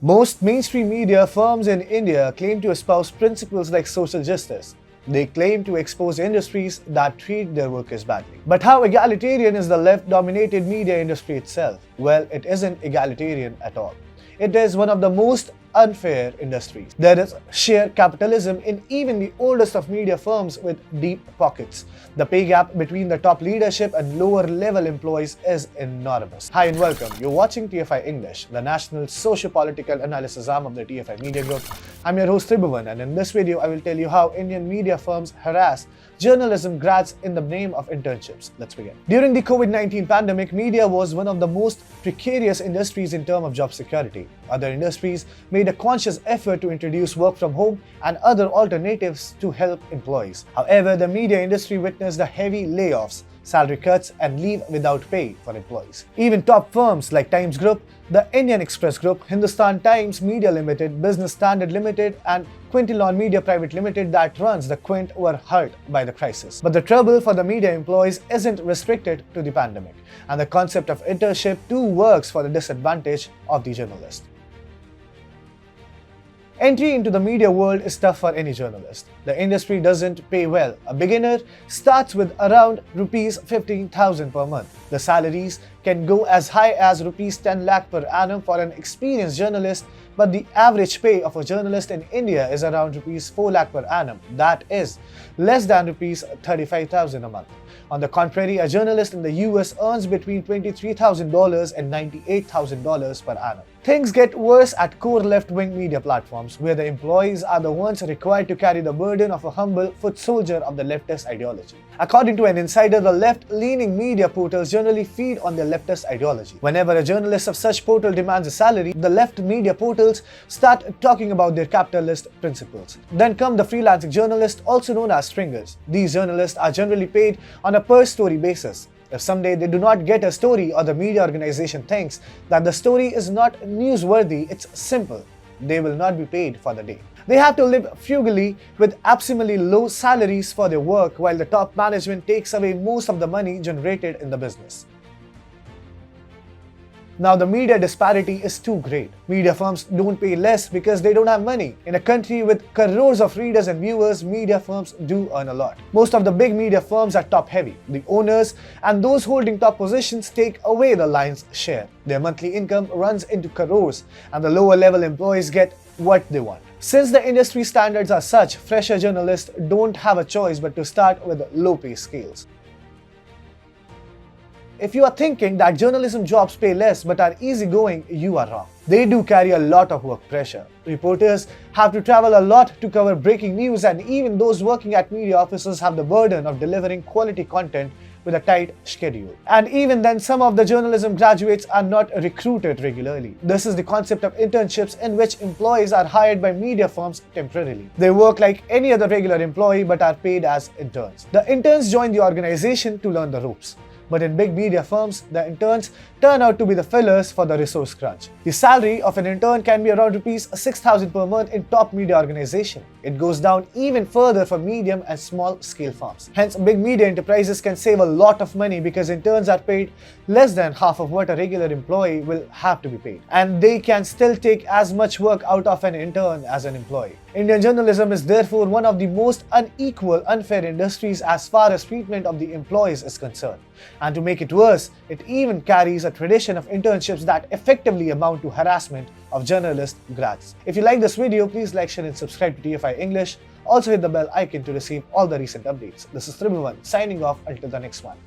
Most mainstream media firms in India claim to espouse principles like social justice. They claim to expose industries that treat their workers badly. But how egalitarian is the left-dominated media industry itself? Well, it isn't egalitarian at all. It is one of the most unfair industries. There is sheer capitalism in even the oldest of media firms with deep pockets. The pay gap between the top leadership and lower level employees is enormous. Hi and welcome. You're watching TFI English, the national socio-political analysis arm of the TFI Media Group. I'm your host Tribhuvan, and in this video I will tell you how Indian media firms harass journalism grads in the name of internships. Let's begin. During the COVID-19 pandemic, media was one of the most precarious industries in terms of job security. Other industries made a conscious effort to introduce work from home and other alternatives to help employees. However, the media industry witnessed the heavy layoffs, salary cuts, and leave without pay for employees. Even top firms like Times Group, the Indian Express Group, Hindustan Times Media Limited, Business Standard Limited, and Quintilon Media Private Limited that runs the Quint were hurt by the crisis. But the trouble for the media employees isn't restricted to the pandemic, and the concept of internship too works for the disadvantage of the journalist. Entry into the media world is tough for any journalist. The industry doesn't pay well. A beginner starts with around Rs 15,000 per month. The salaries can go as high as Rs 10 lakh per annum for an experienced journalist, but the average pay of a journalist in India is around Rs 4 lakh per annum. That is less than Rs 35,000 a month. On the contrary, a journalist in the US earns between $23,000 and $98,000 per annum. Things get worse at core left-wing media platforms, where the employees are the ones required to carry the burden of a humble foot soldier of the leftist ideology. According to an insider, the left-leaning media portals generally feed on their leftist ideology. Whenever a journalist of such portal demands a salary, the left media portals start talking about their capitalist principles. Then come the freelancing journalists, also known as stringers. These journalists are generally paid on a per-story basis. If someday they do not get a story, or the media organization thinks that the story is not newsworthy, it's simple: they will not be paid for the day. They have to live frugally with absurdly low salaries for their work, while the top management takes away most of the money generated in the business. Now, the media disparity is too great. Media firms don't pay less because they don't have money. In a country with crores of readers and viewers, media firms do earn a lot. Most of the big media firms are top-heavy. The owners and those holding top positions take away the lion's share. Their monthly income runs into crores, and the lower-level employees get what they want. Since the industry standards are such, fresher journalists don't have a choice but to start with low pay scales. If you are thinking that journalism jobs pay less but are easygoing, you are wrong. They do carry a lot of work pressure. Reporters have to travel a lot to cover breaking news, and even those working at media offices have the burden of delivering quality content with a tight schedule. And even then, some of the journalism graduates are not recruited regularly. This is the concept of internships, in which employees are hired by media firms temporarily. They work like any other regular employee but are paid as interns. The interns join the organization to learn the ropes. But in big media firms, the interns turn out to be the fillers for the resource crunch. The salary of an intern can be around Rs 6,000 per month in top media organization. It goes down even further for medium and small scale firms. Hence, big media enterprises can save a lot of money because interns are paid less than half of what a regular employee will have to be paid. And they can still take as much work out of an intern as an employee. Indian journalism is therefore one of the most unequal, unfair industries as far as treatment of the employees is concerned. And to make it worse, it even carries a tradition of internships that effectively amount to harassment of journalist grads. If you like this video, please like, share and subscribe to TFI English. Also hit the bell icon to receive all the recent updates. This is Tribhuvan signing off until the next one.